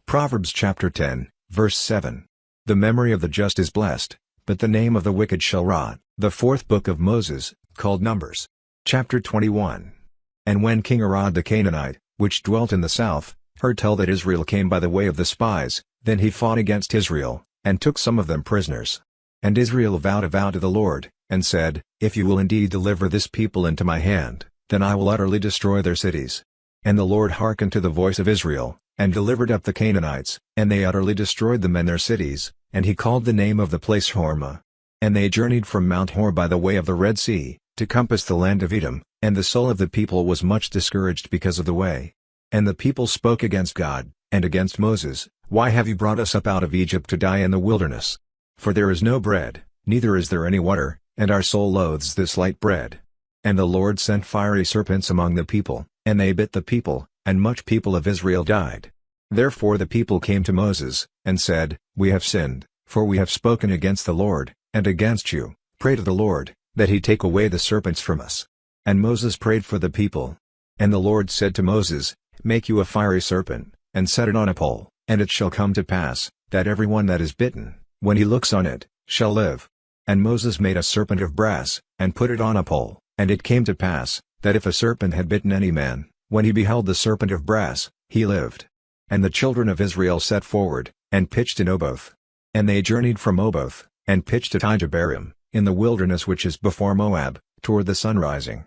Proverbs chapter 10, verse 7. The memory of the just is blessed, but the name of the wicked shall rot. The fourth book of Moses, called Numbers. Chapter 21. And when King Arad the Canaanite, which dwelt in the south, heard tell that Israel came by the way of the spies, then he fought against Israel, and took some of them prisoners. And Israel vowed a vow to the Lord, and said, If you will indeed deliver this people into my hand, then I will utterly destroy their cities. And the Lord hearkened to the voice of Israel, and delivered up the Canaanites, and they utterly destroyed them and their cities, and he called the name of the place Hormah. And they journeyed from Mount Hor by the way of the Red Sea, to compass the land of Edom, and the soul of the people was much discouraged because of the way. And the people spoke against God, and against Moses, Why have you brought us up out of Egypt to die in the wilderness? For there is no bread, neither is there any water, and our soul loathes this light bread. And the Lord sent fiery serpents among the people, and they bit the people, and much people of Israel died. Therefore the people came to Moses, and said, We have sinned, for we have spoken against the Lord, and against you. Pray to the Lord, that he take away the serpents from us. And Moses prayed for the people. And the Lord said to Moses, Make you a fiery serpent, and set it on a pole, and it shall come to pass, that everyone that is bitten, when he looks on it, shall live. And Moses made a serpent of brass, and put it on a pole, and it came to pass, that if a serpent had bitten any man, when he beheld the serpent of brass, he lived. And the children of Israel set forward, and pitched in Oboth. And they journeyed from Oboth, and pitched at Ijebarim, in the wilderness which is before Moab, toward the sunrising.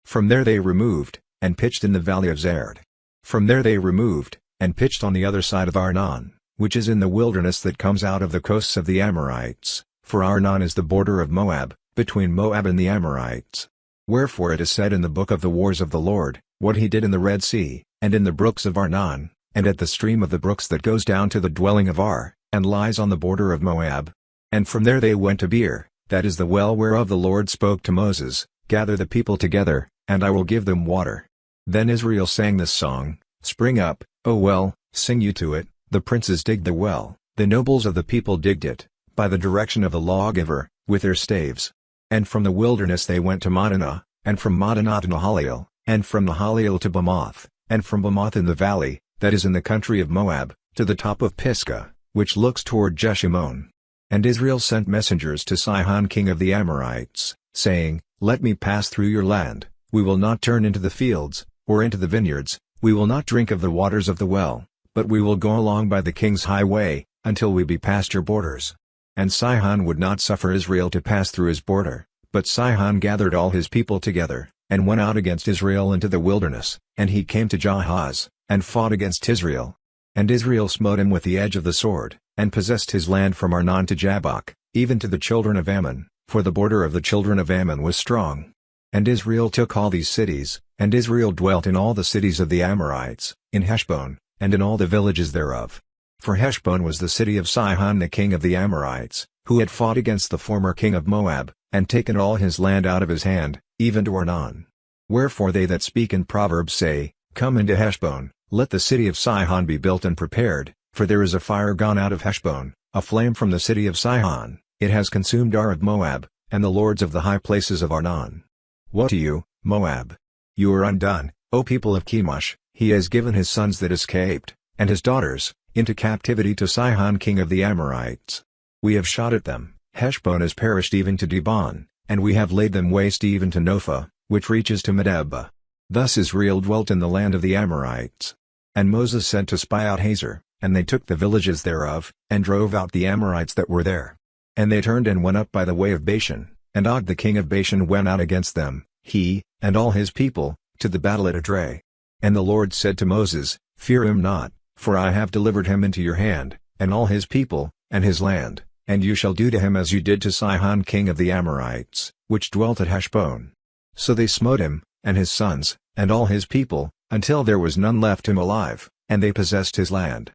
From there they removed, and pitched in the valley of Zerd. From there they removed, and pitched on the other side of Arnon, which is in the wilderness that comes out of the coasts of the Amorites, for Arnon is the border of Moab, between Moab and the Amorites. Wherefore it is said in the book of the wars of the Lord, what he did in the Red Sea, and in the brooks of Arnon, and at the stream of the brooks that goes down to the dwelling of Ar, and lies on the border of Moab. And from there they went to Beer, that is the well whereof the Lord spoke to Moses, Gather the people together, and I will give them water. Then Israel sang this song, Spring up, O well, sing you to it, the princes digged the well, the nobles of the people digged it, by the direction of the lawgiver, with their staves. And from the wilderness they went to Madonah, and from Madonah to Nahaliel, and from Nahaliel to Bamoth, and from Bamoth in the valley, that is in the country of Moab, to the top of Pisgah, which looks toward Jeshimon. And Israel sent messengers to Sihon king of the Amorites, saying, Let me pass through your land, we will not turn into the fields, or into the vineyards, we will not drink of the waters of the well, but we will go along by the king's highway, until we be past your borders. And Sihon would not suffer Israel to pass through his border, but Sihon gathered all his people together, and went out against Israel into the wilderness, and he came to Jahaz, and fought against Israel. And Israel smote him with the edge of the sword, and possessed his land from Arnon to Jabbok, even to the children of Ammon, for the border of the children of Ammon was strong. And Israel took all these cities, and Israel dwelt in all the cities of the Amorites, in Heshbon, and in all the villages thereof. For Heshbon was the city of Sihon the king of the Amorites, who had fought against the former king of Moab, and taken all his land out of his hand, even to Arnon. Wherefore they that speak in Proverbs say, Come into Heshbon, let the city of Sihon be built and prepared, for there is a fire gone out of Heshbon, a flame from the city of Sihon, it has consumed Ar of Moab, and the lords of the high places of Arnon. Woe to you, Moab! You are undone, O people of Chemosh, he has given his sons that escaped, and his daughters, into captivity to Sihon king of the Amorites. We have shot at them, Heshbon is perished even to Dibon, and we have laid them waste even to Nophah, which reaches to Medeba. Thus Israel dwelt in the land of the Amorites. And Moses sent to spy out Hazor, and they took the villages thereof, and drove out the Amorites that were there. And they turned and went up by the way of Bashan, and Og the king of Bashan went out against them, he, and all his people, to the battle at Edrei. And the Lord said to Moses, Fear him not, for I have delivered him into your hand, and all his people, and his land, and you shall do to him as you did to Sihon king of the Amorites, which dwelt at Heshbon. So they smote him, and his sons, and all his people, until there was none left him alive, and they possessed his land.